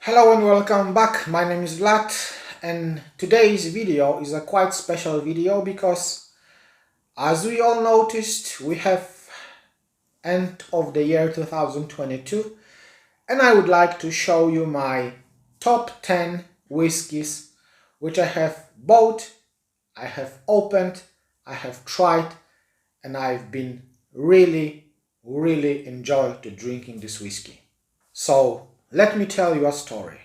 Hello and welcome back. My name is Vlad, and today's video is a quite special video because, as we all noticed, we have end of the year 2022, and I would like to show you my top 10 whiskies which I have bought, I have opened, I have tried, and I've been really enjoyed drinking this whiskey. So let me tell you a story.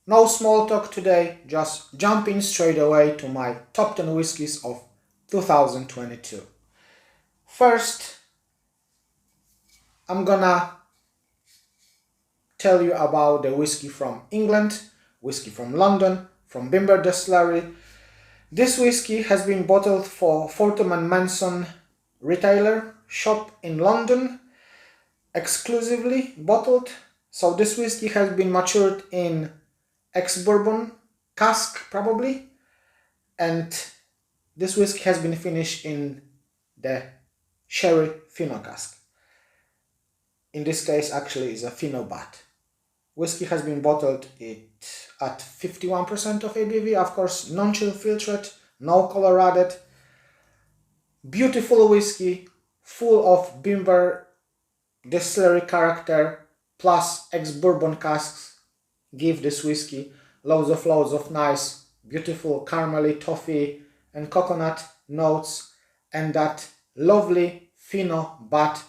No small talk today, just jumping straight away to my top 10 whiskies of 2022. First, I'm gonna tell you about the whiskey from England, whiskey from London, from Bimber Distillery. This whiskey has been bottled for Fortnum & Manson retailer shop in London, exclusively bottled. So this whiskey has been matured in ex-bourbon cask probably, and this whiskey has been finished in the sherry fino cask. In this case actually is a fino bat. Whiskey has been bottled at 51% of ABV, of course non-chill filtered, no color added. Beautiful whiskey, full of Bimber Distillery character, plus ex-bourbon casks give this whiskey loads of nice, beautiful caramelly, toffee and coconut notes, and that lovely fino bat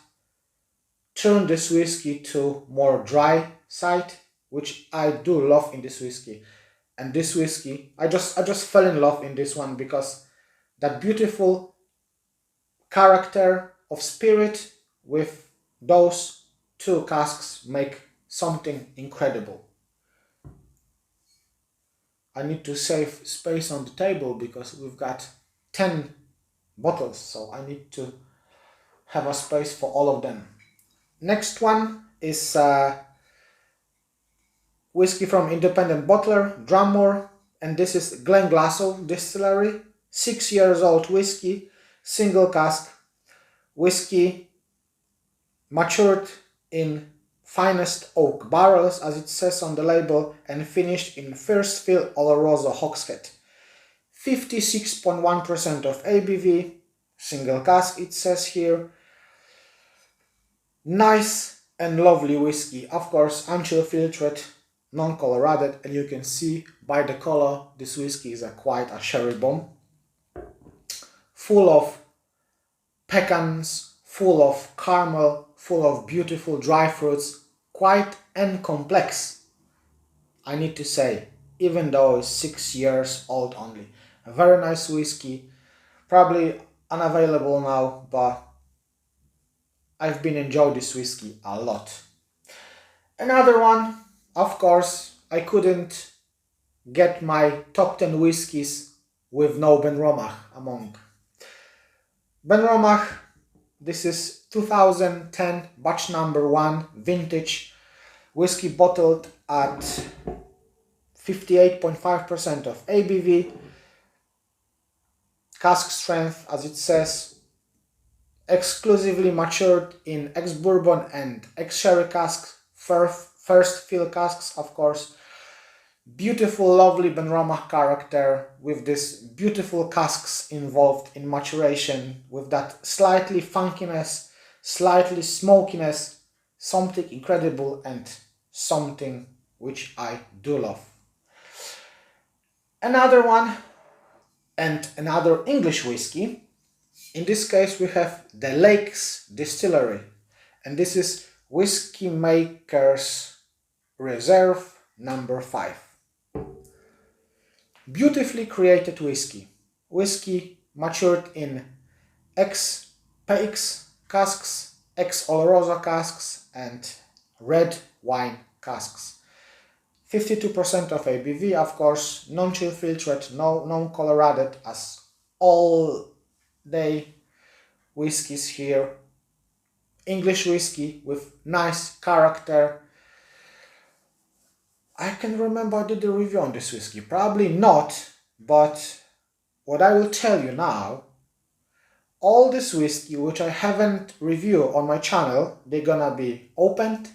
turn this whiskey to more dry side, which I do love in this whiskey. And this whiskey, I just fell in love in this one because that beautiful character of spirit with those two casks make something incredible. I need to save space on the table because we've got 10 bottles, so I need to have a space for all of them. Next one is whiskey from independent bottler Drummore, and this is Glenallachie Distillery, 6 years old whiskey, single cask whiskey, matured in finest oak barrels as it says on the label, and finished in first fill Oloroso hogshead. 56.1% of ABV, single cask it says here. Nice and lovely whiskey, of course unchill filtered, non-color added, and you can see by the color this whiskey is quite a sherry bomb. Full of pecans, full of caramel, full of beautiful dry fruits, quite and complex, I need to say, even though it's 6 years old only. A very nice whiskey, probably unavailable now, but I've been enjoying this whiskey a lot. Another one, of course, I couldn't get my top 10 whiskies with no Benromach among. Benromach, this is 2010 batch number 1 vintage whiskey, bottled at 58.5% of ABV, cask strength as it says, exclusively matured in ex-bourbon and ex-sherry casks, first fill casks of course. Beautiful lovely Benromach character with this beautiful casks involved in maturation, with that slightly funkiness, slightly smokiness, something incredible and something which I do love. Another one, and another English whiskey. In this case we have the Lakes Distillery, and this is Whiskey Maker's Reserve number 5. Beautifully created whiskey. Whiskey matured in ex-PX casks, ex-Oloroso casks and red wine casks. 52% of ABV, of course, non-chill filtered, no color added, as all day whiskies here. English whiskey with nice character. I can remember I did a review on this whiskey, probably not, but what I will tell you now, all this whiskey which I haven't reviewed on my channel, they're gonna be opened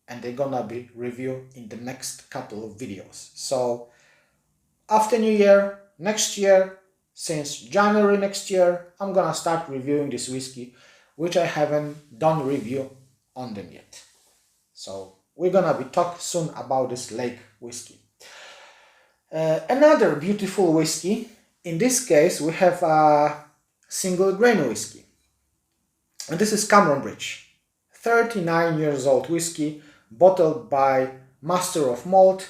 and they're gonna be reviewed in the next couple of videos. So after New Year, next year, since January next year, I'm gonna start reviewing this whiskey which I haven't done review on them yet. So we're gonna be talk soon about this lake whiskey. Another beautiful whiskey, in this case we have a single grain whiskey, and this is Cameronbridge, 39 years old whiskey, bottled by Master of Malt,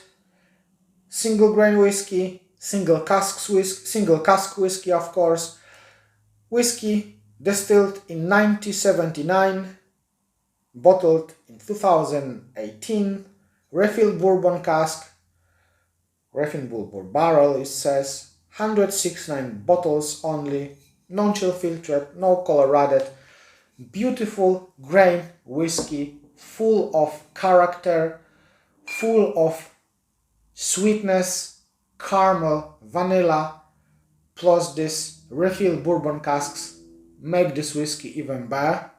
single grain whiskey, single cask whiskey, of course, whiskey distilled in 1979, bottled in 2018, refilled bourbon cask, refilled bourbon barrel, it says, 169 bottles only, non-chill filtered, no color added, beautiful grain whiskey, full of character, full of sweetness, caramel, vanilla, plus this refilled bourbon casks make this whiskey even better.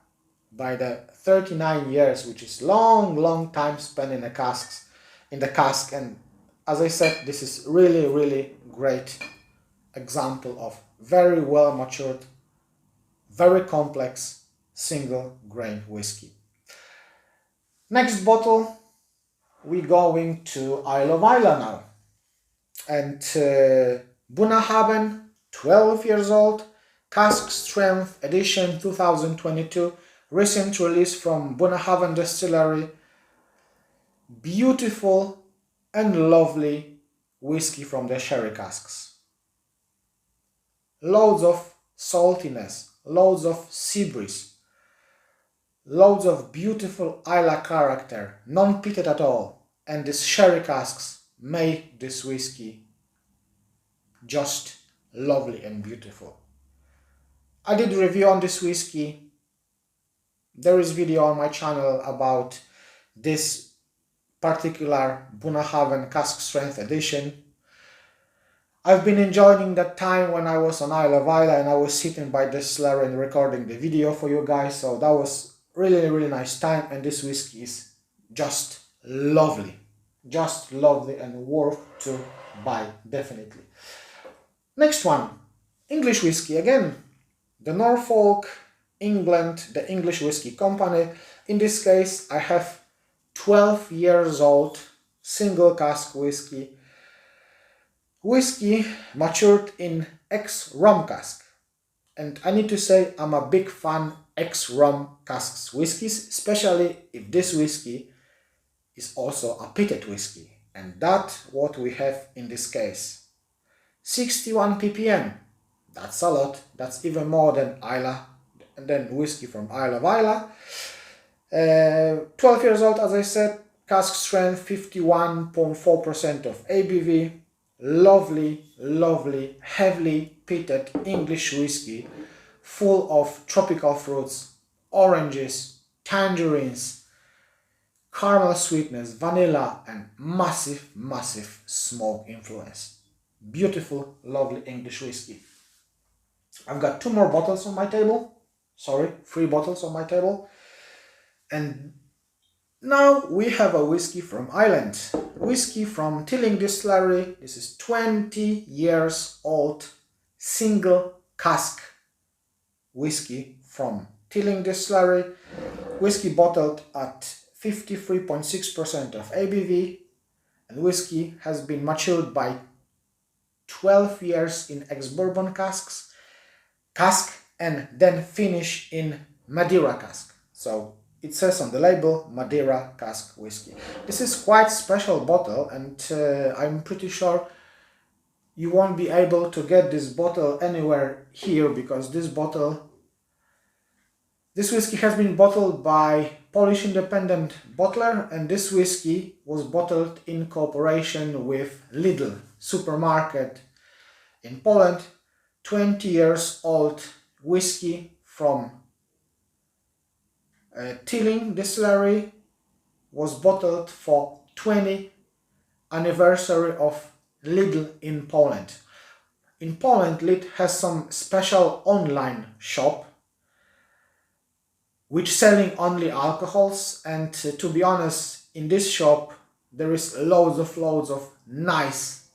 By the 39 years, which is long time spent in the cask, and as I said, this is really great example of very well matured, very complex single grain whiskey. Next bottle, we're going to Isle of Islay now, and Bunnahabhain, 12 years old, cask strength edition 2022, recent release from Bunnahabhain Distillery. Beautiful and lovely whiskey from the sherry casks. Loads of saltiness, loads of sea breeze, loads of beautiful Islay character, non-peated at all, and these sherry casks make this whiskey just lovely and beautiful. I did a review on this whiskey. There is video on my channel about this particular Bunnahabhain cask strength edition. I've been enjoying that time when I was on Isle of Islay and I was sitting by the distillery and recording the video for you guys, so that was really nice time, and this whiskey is just lovely and worth to buy, definitely. Next one, English whiskey again, the Norfolk, England, the English Whiskey Company. In this case, I have 12 years old single cask whiskey. Whiskey matured in ex-rum cask. And I need to say I'm a big fan ex-rum casks whiskies, especially if this whiskey is also a peated whiskey. And that's what we have in this case. 61 ppm. That's a lot. That's even more than Islay, than whiskey from Isle of Islay. 12 years old, as I said, cask strength 51.4% of ABV. Lovely, heavily peated English whiskey, full of tropical fruits, oranges, tangerines, caramel sweetness, vanilla, and massive smoke influence. Beautiful, lovely English whiskey. I've got 2 more bottles on my table. Sorry, 3 bottles on my table. And now we have a whiskey from Ireland. Whiskey from Teeling Distillery. This is 20 years old single cask whiskey from Teeling Distillery. Whiskey bottled at 53.6% of ABV. And whiskey has been matured by 12 years in ex-bourbon cask and then finish in Madeira cask. So it says on the label Madeira cask whiskey. This is quite special bottle, and I'm pretty sure you won't be able to get this bottle anywhere here, because this whiskey has been bottled by Polish independent bottler, and this whiskey was bottled in cooperation with Lidl supermarket in Poland. 20 years old whiskey from Teeling Distillery, was bottled for 20th anniversary of Lidl in Poland. In Poland, Lid has some special online shop which selling only alcohols, and to be honest, in this shop there is loads of nice,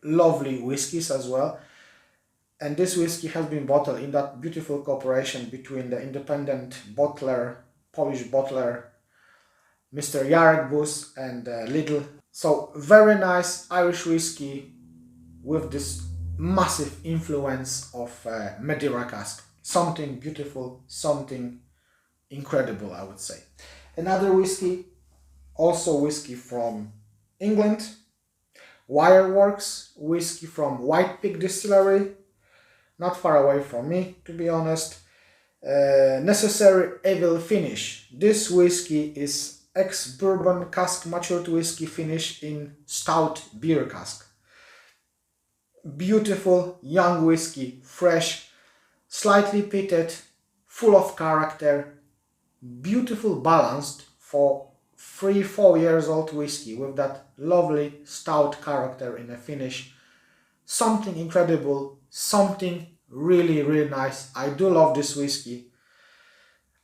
lovely whiskies as well. And this whiskey has been bottled in that beautiful cooperation between the independent bottler, Polish bottler, Mr. Jarek Bus and Lidl. So very nice Irish whiskey with this massive influence of Madeira cask. Something beautiful, something incredible, I would say. Another whiskey, also whiskey from England, Wireworks, whiskey from White Pig Distillery, not far away from me, to be honest. Necessary Evil finish. This whiskey is ex-bourbon cask matured whiskey finished in stout beer cask. Beautiful young whiskey, fresh, slightly peated, full of character, beautiful balanced for 3-4 years old whiskey with that lovely stout character in a finish. Something incredible, something really nice. I do love this whiskey.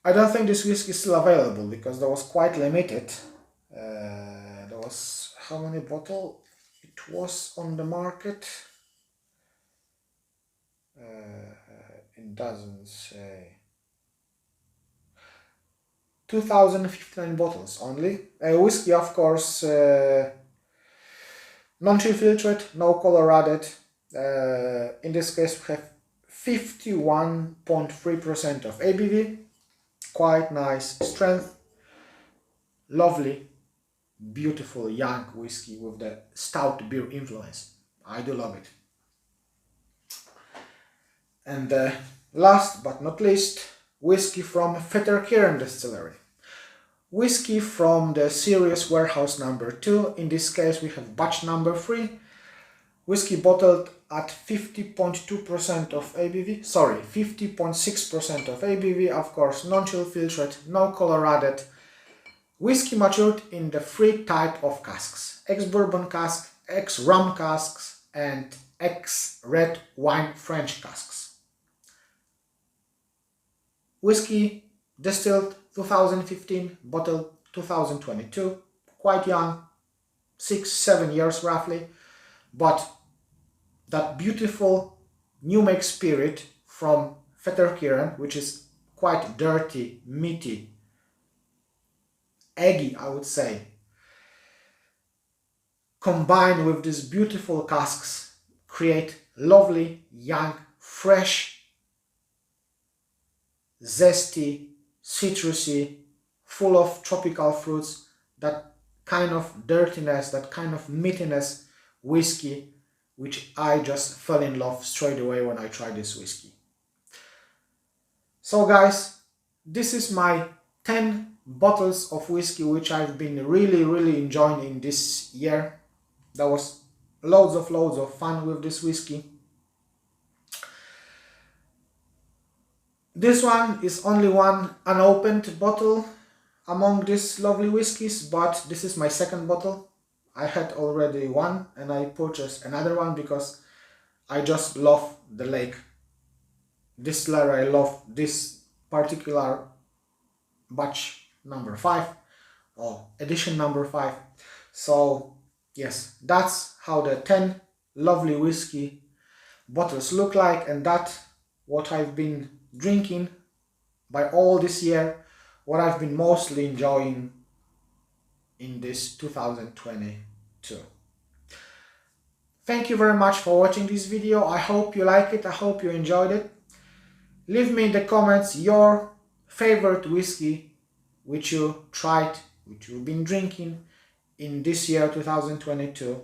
I don't think this whiskey is still available because that was quite limited. There was how many bottles it was on the market? It doesn't say. 2059 bottles only. Whiskey, of course, non-chill filtered, no color added. In this case, we have 51.3% of ABV. Quite nice strength. Lovely, beautiful young whiskey with the stout beer influence. I do love it. And last but not least, whiskey from Fettercairn Distillery. Whiskey from the series Warehouse number 2. In this case, we have batch number 3. Whiskey bottled at 50.2% of ABV. Sorry, 50.6% of ABV. Of course, non-chill filtered, no color added. Whiskey matured in the 3 type of casks: ex-bourbon cask, ex-rum casks, and ex-red wine French casks. Whiskey distilled 2015, bottled 2022, quite young, 6-7 years roughly, but that beautiful new make spirit from Fettercairn, which is quite dirty, meaty, eggy, I would say, combined with these beautiful casks, create lovely, young, fresh, zesty, citrusy, full of tropical fruits, that kind of dirtiness, that kind of meatiness whiskey, which I just fell in love straight away when I tried this whiskey. So guys, this is my 10 bottles of whiskey which I've been really enjoying in this year. There was loads of fun with this whiskey. This one is only one unopened bottle among these lovely whiskies, but this is my second bottle. I had already one and I purchased another one because I just love the Lake Distillery. I love this particular batch number 5 or edition number 5. So yes, that's how the 10 lovely whiskey bottles look like, and that's what I've been drinking by all this year, what I've been mostly enjoying in this 2022. Thank you very much for watching this video. I hope you like it, I hope you enjoyed it. Leave me in the comments your favorite whiskey which you tried, which you've been drinking in this year 2022.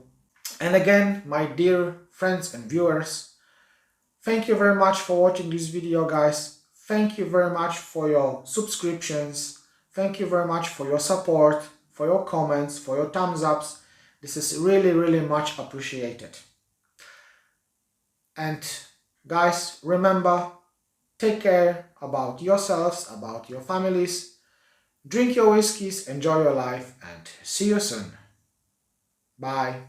And again, my dear friends and viewers, thank you very much for watching this video, guys. Thank you very much for your subscriptions. Thank you very much for your support, for your comments, for your thumbs ups. This is really much appreciated. And guys, remember, take care about yourselves, about your families. Drink your whiskeys, enjoy your life, and see you soon. Bye.